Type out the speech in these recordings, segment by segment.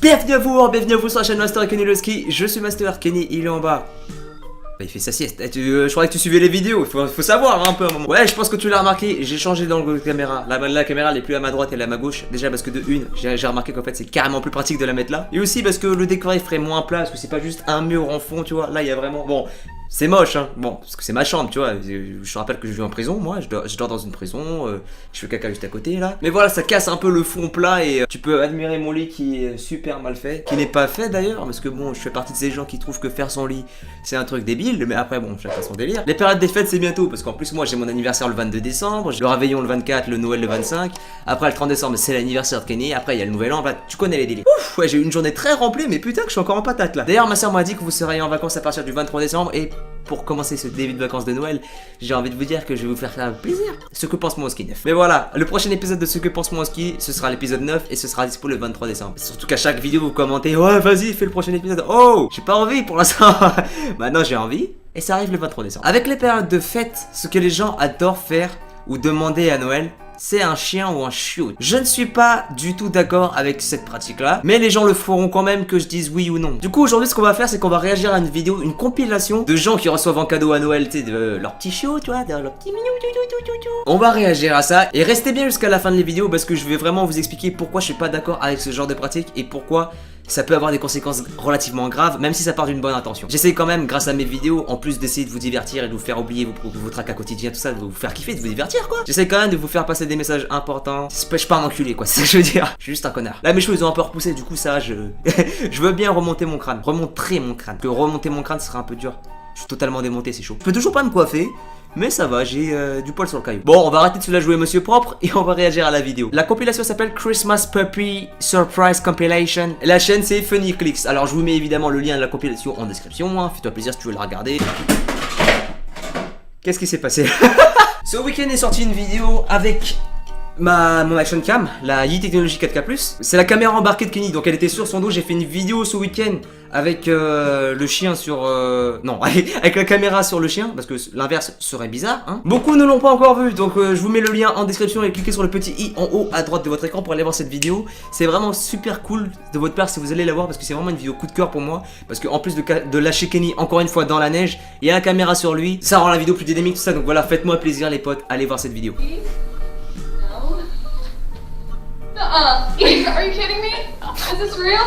Bienvenue à vous sur la chaîne Master Kenny le ski. Je suis Master Kenny, il est en bas. Bah, il fait sa sieste. Je croyais que tu suivais les vidéos, faut savoir un peu un moment. Ouais, je pense que tu l'as remarqué, j'ai changé d'angle de caméra. La caméra elle est plus à ma droite, elle est à ma gauche. Déjà parce que de une, j'ai remarqué qu'en fait c'est carrément plus pratique de la mettre là. Et aussi parce que le décor il ferait moins plat, parce que c'est pas juste un mur en fond, tu vois. Là il y a vraiment... Bon, c'est moche, hein. Bon, parce que c'est ma chambre, tu vois. Je te rappelle que je vis en prison, moi. Je dors dans une prison. Je fais caca juste à côté, là. Mais voilà, ça casse un peu le fond plat et tu peux admirer mon lit qui est super mal fait. Qui n'est pas fait d'ailleurs, parce que bon, je fais partie de ces gens qui trouvent que faire son lit, c'est un truc débile. Mais après, bon, chacun son délire. Les périodes des fêtes, c'est bientôt. Parce qu'en plus, moi, j'ai mon anniversaire le 22 décembre. J'ai le réveillon le 24, le Noël le 25. Après, le 30 décembre, c'est l'anniversaire de Kenny. Après, il y a le nouvel an. Bah, tu connais les délires. Ouf, ouais, j'ai eu une journée très remplie, mais putain, que je suis encore en patate là. D'ailleurs, ma soeur m'a dit que vous seriez en vacances à partir du 23 décembre. Et pour commencer ce début de vacances de Noël, j'ai envie de vous dire que je vais vous faire un plaisir. Ce que pense mon ski 9. Mais voilà, le prochain épisode de Ce que pense mon ski, ce sera l'épisode 9 et ce sera dispo le 23 décembre. Surtout qu'à chaque vidéo vous commentez: ouais, vas-y, fais le prochain épisode. Oh, j'ai pas envie pour l'instant. Maintenant j'ai envie et ça arrive le 23 décembre. Avec les périodes de fête, ce que les gens adorent faire ou demander à Noël, c'est un chien ou un chiot. Je ne suis pas du tout d'accord avec cette pratique là, mais les gens le feront quand même que je dise oui ou non. Du coup aujourd'hui ce qu'on va faire, c'est qu'on va réagir à une vidéo, une compilation de gens qui reçoivent en cadeau à Noël, tu sais, de leur petit chiot, tu vois, de leur petit mignon. On va réagir à ça et restez bien jusqu'à la fin de la vidéo parce que je vais vraiment vous expliquer pourquoi je suis pas d'accord avec ce genre de pratique et pourquoi ça peut avoir des conséquences relativement graves, même si ça part d'une bonne intention. J'essaie quand même, grâce à mes vidéos, en plus d'essayer de vous divertir et de vous faire oublier vos tracas quotidiens, tout ça, de vous faire kiffer, de vous divertir quoi. J'essaie quand même de vous faire passer des messages importants. Je suis pas un enculé quoi, c'est ce que je veux dire. Je suis juste un connard. Là mes cheveux ils ont un peu repoussé, du coup ça, je veux bien remonter mon crâne. Remontrer mon crâne. Que remonter mon crâne ce sera un peu dur. Je suis totalement démonté, c'est chaud. Je peux toujours pas me coiffer. Mais ça va, j'ai du poil sur le caillou. Bon, on va arrêter de se la jouer monsieur propre et on va réagir à la vidéo. La compilation s'appelle Christmas Puppy Surprise Compilation. La chaîne c'est Funny Clicks. Alors je vous mets évidemment le lien de la compilation en description, hein. Fais-toi plaisir si tu veux la regarder. Qu'est-ce qui s'est passé? Ce week-end est sorti une vidéo avec mon action cam, la Yi Technology 4K+. C'est la caméra embarquée de Kenny, donc elle était sur son dos. J'ai fait une vidéo ce week-end avec le chien sur... Non, avec la caméra sur le chien, parce que l'inverse serait bizarre, hein. Beaucoup ne l'ont pas encore vu, donc je vous mets le lien en description et cliquez sur le petit i en haut à droite de votre écran pour aller voir cette vidéo. C'est vraiment super cool de votre part si vous allez la voir, parce que c'est vraiment une vidéo coup de cœur pour moi. Parce qu'en plus de lâcher Kenny encore une fois dans la neige, il y a la caméra sur lui, ça rend la vidéo plus dynamique, tout ça. Donc voilà, faites-moi plaisir les potes, allez voir cette vidéo. Are you kidding me? Is this real?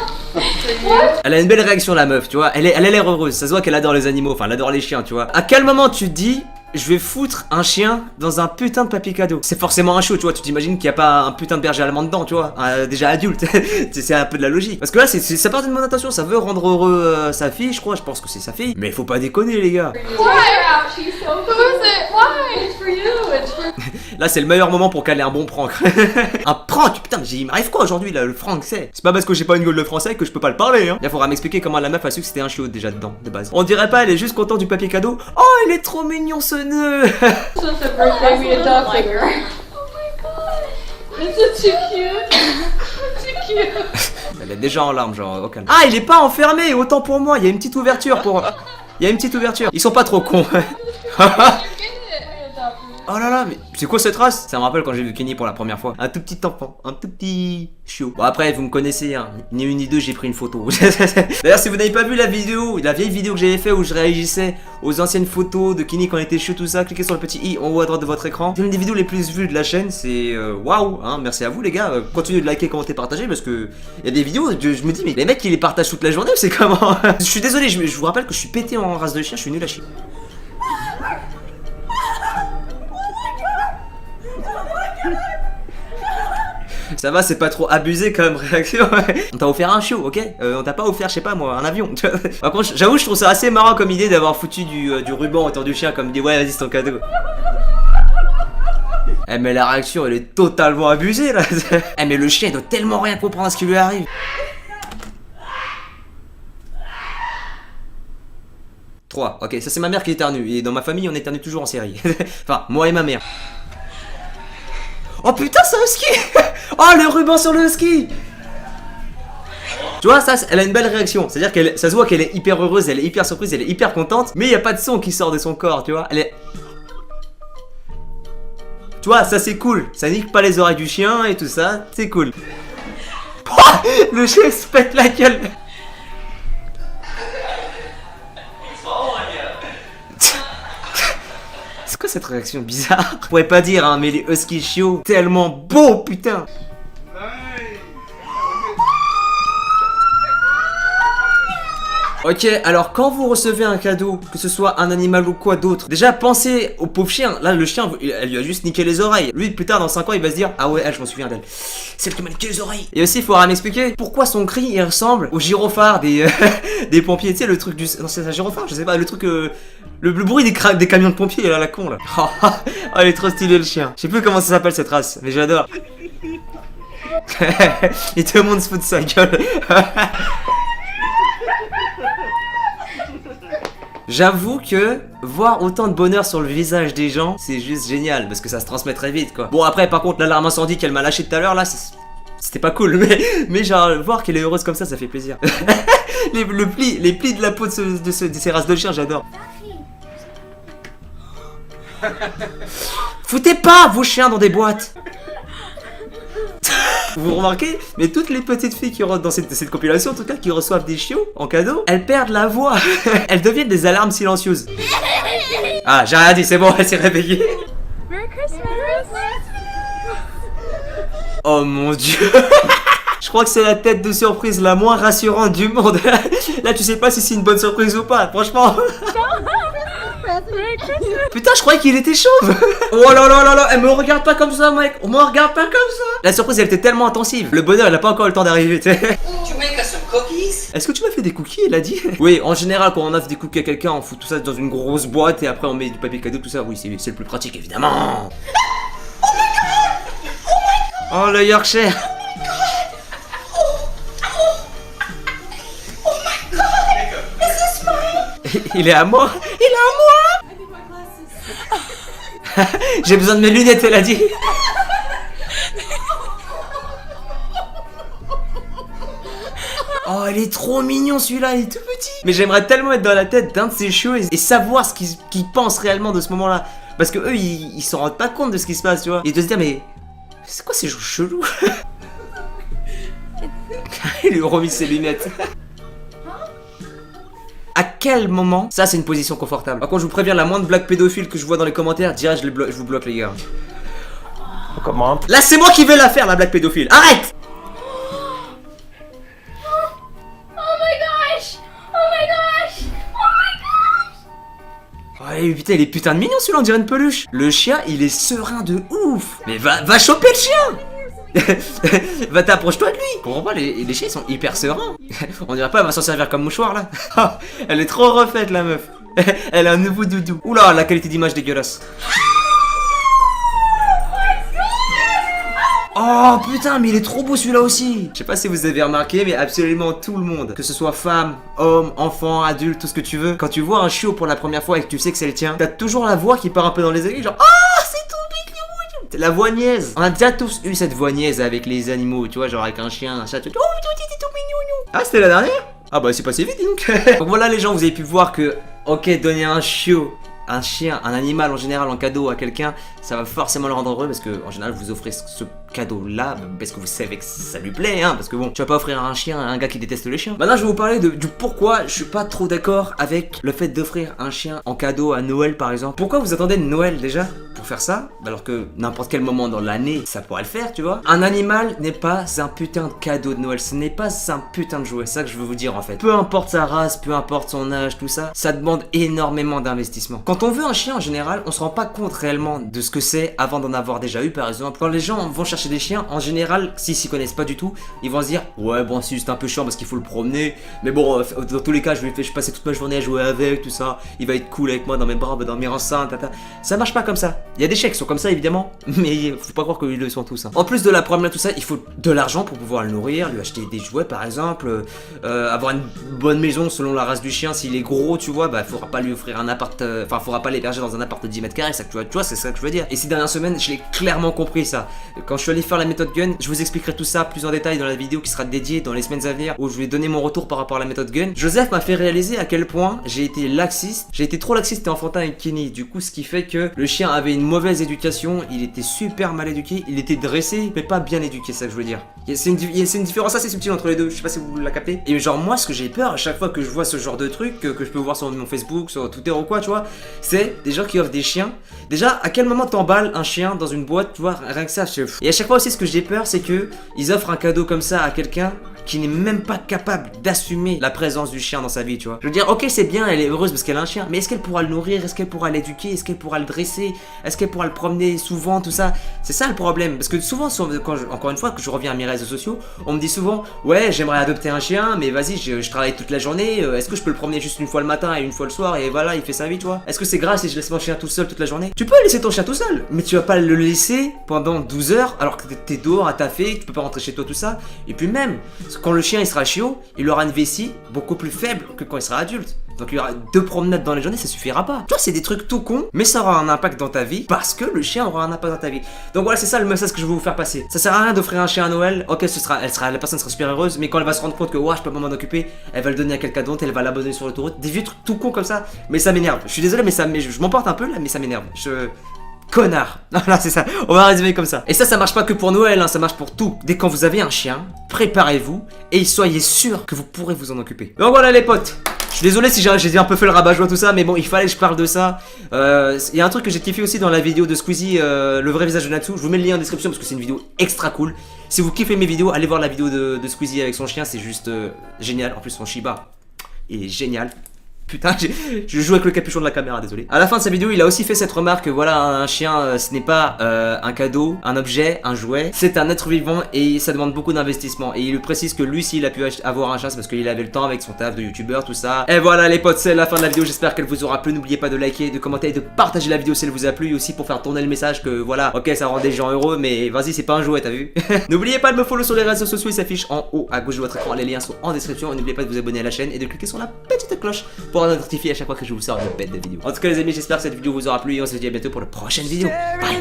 What? Elle a une belle réaction la meuf, tu vois. Elle a l'air heureuse. Ça se voit qu'elle adore les animaux. Enfin, elle adore les chiens, tu vois. À quel moment tu te dis: je vais foutre un chien dans un putain de papier cadeau? C'est forcément un chiot, tu vois. Tu t'imagines qu'il n'y a pas un putain de berger allemand dedans, tu vois. Déjà adulte. C'est un peu de la logique. Parce que là, ça part d'une bonne intention. Ça veut rendre heureux sa fille, je crois. Je pense que c'est sa fille. Mais faut pas déconner, les gars. Why? She's so Who is it? Why? It's for you. It's for... Là, c'est le meilleur moment pour caler un bon prank. Un prank? Putain, mais il m'arrive quoi aujourd'hui, là, le prank, c'est pas parce que j'ai pas une gueule de français que je peux pas le parler, hein. Là, faudra m'expliquer comment la meuf a su que c'était un chiot déjà dedans, de base. On dirait pas, elle est juste contente du papier cadeau. Oh, il est trop mignon ce nœud. It's just a birthday we adopted her. Oh my god. It's too cute. It's too cute. Elle est déjà en larmes, genre, au calme. Ah, il est pas enfermé, autant pour moi, il y a une petite ouverture pour... Il y a une petite ouverture. Ils sont pas trop cons. Oh là là, mais c'est quoi cette race? Ça me rappelle quand j'ai vu Kenny pour la première fois. Un tout petit enfant, un tout petit chiot. Bon après, vous me connaissez, hein. Ni une ni deux, j'ai pris une photo. D'ailleurs, si vous n'avez pas vu la vidéo, la vieille vidéo que j'avais fait où je réagissais aux anciennes photos de Kenny quand il était chiot, tout ça, cliquez sur le petit i en haut à droite de votre écran. C'est une des vidéos les plus vues de la chaîne, c'est waouh, hein. Merci à vous les gars. Continuez de liker, commenter, partager parce que il y a des vidéos, je me dis, mais les mecs qui les partagent toute la journée, c'est comment? Je suis désolé, je vous rappelle que je suis pété en race de chien, je suis nul à chier. Ça va, c'est pas trop abusé comme réaction. On t'a offert un chiot, ok? On t'a pas offert, je sais pas moi, un avion. Par contre, j'avoue, je trouve ça assez marrant comme idée d'avoir foutu du ruban autour du chien, comme dit ouais, vas-y, c'est ton cadeau. Eh, mais la réaction, elle est totalement abusée là. Eh, mais le chien, il doit tellement rien comprendre à ce qui lui arrive. 3, ok, ça c'est ma mère qui éternue. Et dans ma famille, on éternue toujours en série. Enfin, moi et ma mère. Oh putain, c'est un husky. Oh, le ruban sur le husky. Tu vois, ça, elle a une belle réaction. C'est-à-dire que ça se voit qu'elle est hyper heureuse, elle est hyper surprise, elle est hyper contente. Mais il n'y a pas de son qui sort de son corps, tu vois. Elle est... Tu vois, ça c'est cool. Ça nique pas les oreilles du chien et tout ça, c'est cool. Le chien se pète la gueule. C'est quoi cette réaction bizarre? Je pourrais pas dire, hein, mais les huskies chiots, tellement beaux, putain. Ok, alors quand vous recevez un cadeau, que ce soit un animal ou quoi d'autre, déjà pensez au pauvre chien. Là, le chien, elle lui a juste niqué les oreilles. Lui, plus tard, dans 5 ans, il va se dire: ah ouais, je m'en souviens d'elle. Celle qui m'a niqué les oreilles. Et aussi, il faudra m'expliquer pourquoi son cri, il ressemble au gyrophare des, des pompiers. Tu sais, le truc du. Non, c'est un gyrophare, je sais pas, le truc. Le bruit des camions de pompiers, là, la con, là. Oh, il est trop stylé, le chien. Je sais plus comment ça s'appelle cette race, mais j'adore. Et tout le monde se fout de sa gueule. J'avoue que voir autant de bonheur sur le visage des gens, c'est juste génial parce que ça se transmet très vite quoi. Bon après par contre l'alarme incendie qu'elle m'a lâché tout à l'heure là, c'était pas cool mais genre voir qu'elle est heureuse comme ça fait plaisir. les plis de la peau de ces races de chiens, j'adore. Foutez pas vos chiens dans des boîtes. Vous remarquez, mais toutes les petites filles qui rentrent dans cette compilation, en tout cas qui reçoivent des chiots en cadeau, elles perdent la voix. Elles deviennent des alarmes silencieuses. Ah, j'ai rien dit, c'est bon, elle s'est réveillée. Merry Christmas. Oh mon dieu. Je crois que c'est la tête de surprise la moins rassurante du monde. Là, tu sais pas si c'est une bonne surprise ou pas, franchement. Putain, je croyais qu'il était chauve. Oh là là là là, elle me regarde pas comme ça, mec. On me regarde pas comme ça. La surprise, elle était tellement intensive. Le bonheur, il a pas encore le temps d'arriver, tu sais. Tu make us some cookies? Est-ce que tu m'as fait des cookies, elle a dit? Oui, en général, quand on offre des cookies à quelqu'un, on fout tout ça dans une grosse boîte et après on met du papier cadeau, tout ça. Oui, c'est le plus pratique, évidemment. Oh, le Yorkshire. Il est à moi. Il est à moi. J'ai besoin de mes lunettes, elle a dit. Oh, il est trop mignon celui-là, il est tout petit. Mais j'aimerais tellement être dans la tête d'un de ces chiots et savoir ce qu'ils pensent réellement de ce moment-là. Parce que eux, ils s'en rendent pas compte de ce qui se passe, tu vois. Ils doivent se dire, mais c'est quoi ces jours chelous? Il lui a remis ses lunettes. À quel moment ça c'est une position confortable? Par contre je vous préviens, la moindre blague pédophile que je vois dans les commentaires, direct je vous bloque les gars. Comment? Là c'est moi qui vais la faire la blague pédophile. Arrête! Oh my gosh! Oh my gosh! Oh my gosh! Oh putain il est putain de mignon celui-là, on dirait une peluche. Le chien il est serein de ouf. Mais va choper le chien. Va t'approche-toi de lui. Je comprends pas, les chiens ils sont hyper sereins. On dirait pas elle va s'en servir comme mouchoir là. Elle est trop refaite la meuf. Elle a un nouveau doudou. Oula la qualité d'image dégueulasse. Oh putain mais il est trop beau celui-là aussi. Je sais pas si vous avez remarqué mais absolument tout le monde, que ce soit femme, homme, enfant, adulte, tout ce que tu veux, quand tu vois un chiot pour la première fois et que tu sais que c'est le tien, t'as toujours la voix qui part un peu dans les oreilles genre ah c'est tout mignon. La voix niaise. On a déjà tous eu cette voix niaise avec les animaux, tu vois, genre avec un chien, un chat, tout. Oh, t'es tout mignon. Ah, c'était la dernière? Ah bah c'est passé vite, dis donc. Donc voilà les gens, vous avez pu voir que, ok, donner un chiot, un chien, un animal en général en cadeau à quelqu'un, ça va forcément le rendre heureux parce que en général vous offrez ce cadeau là parce que vous savez que ça lui plaît, hein, parce que bon, tu vas pas offrir un chien à un gars qui déteste les chiens. Maintenant je vais vous parler du pourquoi je suis pas trop d'accord avec le fait d'offrir un chien en cadeau à Noël par exemple. Pourquoi vous attendez Noël déjà pour faire ça alors que n'importe quel moment dans l'année ça pourrait le faire, tu vois. Un animal n'est pas un putain de cadeau de Noël, ce n'est pas un putain de jouet, c'est ça que je veux vous dire en fait. Peu importe sa race, peu importe son âge, tout ça, ça demande énormément d'investissement. Quand on veut un chien en général, on se rend pas compte réellement de ce que c'est avant d'en avoir déjà eu par exemple. Quand les gens vont chercher des chiens, en général, s'ils s'y connaissent pas du tout, ils vont se dire ouais bon c'est juste un peu chiant parce qu'il faut le promener, mais bon dans tous les cas je vais passer toute ma journée à jouer avec, tout ça, il va être cool avec moi dans mes bras, dans mes enceintes, tata. Ça marche pas comme ça. Il y a des chiens qui sont comme ça évidemment, mais faut pas croire qu'ils le sont tous. Hein. En plus de la promenade tout ça, il faut de l'argent pour pouvoir le nourrir, lui acheter des jouets par exemple, avoir une bonne maison selon la race du chien. S'il est gros, tu vois, bah faudra pas lui offrir un appart, enfin faudra pas l'héberger dans un appart de 10 mètres carrés, ça que tu vois c'est ça que je veux dire. dire. Et ces dernières semaines, je l'ai clairement compris ça. Quand je suis allé faire la méthode Gun, je vous expliquerai tout ça plus en détail dans la vidéo qui sera dédiée dans les semaines à venir, où je vais donner mon retour par rapport à la méthode Gun. Joseph m'a fait réaliser à quel point j'ai été laxiste. J'ai été trop laxiste et enfantin avec Kenny. Du coup, ce qui fait que le chien avait une mauvaise éducation. Il était super mal éduqué. Il était dressé, mais pas bien éduqué, c'est ça que je veux dire. C'est une différence assez subtile entre les deux. Je sais pas si vous la captez. Et genre, moi, ce que j'ai peur à chaque fois que je vois ce genre de truc, que je peux voir sur mon Facebook, sur Twitter ou quoi, tu vois, c'est des gens qui offrent des chiens. Déjà, à quel moment t'emballes un chien dans une boîte, tu vois, rien que ça, Et à chaque fois aussi, ce que j'ai peur, c'est que ils offrent un cadeau comme ça à quelqu'un qui n'est même pas capable d'assumer la présence du chien dans sa vie, tu vois. Je veux dire, ok, c'est bien, elle est heureuse parce qu'elle a un chien, mais est-ce qu'elle pourra le nourrir? Est-ce qu'elle pourra l'éduquer? Est-ce qu'elle pourra le dresser? Est-ce qu'elle pourra le promener souvent, tout ça? C'est ça le problème, parce que souvent, encore une fois, que je reviens à mes réseaux sociaux, on me dit souvent, ouais, j'aimerais adopter un chien, mais vas-y, je travaille toute la journée, est-ce que je peux le promener juste une fois le matin et une fois le soir, et voilà, il fait sa vie, tu vois. Est-ce que c'est grave si je laisse mon chien tout seul toute la journée? Tu peux laisser ton chien tout seul, mais tu vas pas le laisser pendant 12 heures alors que t'es dehors à taffer, tu peux pas rentrer chez toi, tout ça. Et puis même, quand le chien il sera chiot, il aura une vessie beaucoup plus faible que quand il sera adulte. Donc il y aura 2 promenades dans les journées, ça suffira pas. Tu vois, c'est des trucs tout cons, mais ça aura un impact dans ta vie parce que le chien aura un impact dans ta vie. Donc voilà, c'est ça le message que je veux vous faire passer. Ça sert à rien d'offrir un chien à Noël. Ok, la personne sera super heureuse, mais quand elle va se rendre compte que ouais, je peux pas m'en occuper, elle va le donner à quelqu'un d'autre, elle va l'abandonner sur l'autoroute. Des vieux trucs tout cons comme ça, mais ça m'énerve. Je suis désolé, mais je m'emporte un peu là, mais ça m'énerve. Connard. Voilà, c'est ça. On va résumer comme ça. Et ça marche pas que pour Noël, hein, ça marche pour tout. Dès quand vous avez un chien, préparez-vous et soyez sûr que vous pourrez vous en occuper. Donc voilà les potes. Je suis désolé si j'ai un peu fait le rabat-joie tout ça, mais bon, il fallait que je parle de ça. Il y a un truc que j'ai kiffé aussi dans la vidéo de Squeezie, le vrai visage de Natsu. Je vous mets le lien en description parce que c'est une vidéo extra cool. Si vous kiffez mes vidéos, allez voir la vidéo de Squeezie avec son chien, c'est juste génial. En plus, son Shiba est génial. Putain, je joue avec le capuchon de la caméra, désolé. À la fin de sa vidéo, il a aussi fait cette remarque que voilà, un chien, ce n'est pas un cadeau, un objet, un jouet. C'est un être vivant et ça demande beaucoup d'investissement. Et il précise que lui, s'il a pu avoir un chien, c'est parce qu'il avait le temps avec son taf de youtubeur, tout ça. Et voilà les potes, c'est la fin de la vidéo. J'espère qu'elle vous aura plu. N'oubliez pas de liker, de commenter et de partager la vidéo si elle vous a plu. Et aussi pour faire tourner le message que voilà, ok, ça rend des gens heureux, mais vas-y, c'est pas un jouet, t'as vu. N'oubliez pas de me follow sur les réseaux sociaux, il s'affiche en haut à gauche de votre écran. Les liens sont en description. Et n'oubliez pas de vous abonner à la chaîne et de cliquer sur la petite cloche pour être notifié à chaque fois que je vous sors une bête de vidéo. En tout cas les amis, j'espère que cette vidéo vous aura plu et on se dit à bientôt pour la prochaine vidéo. Bye.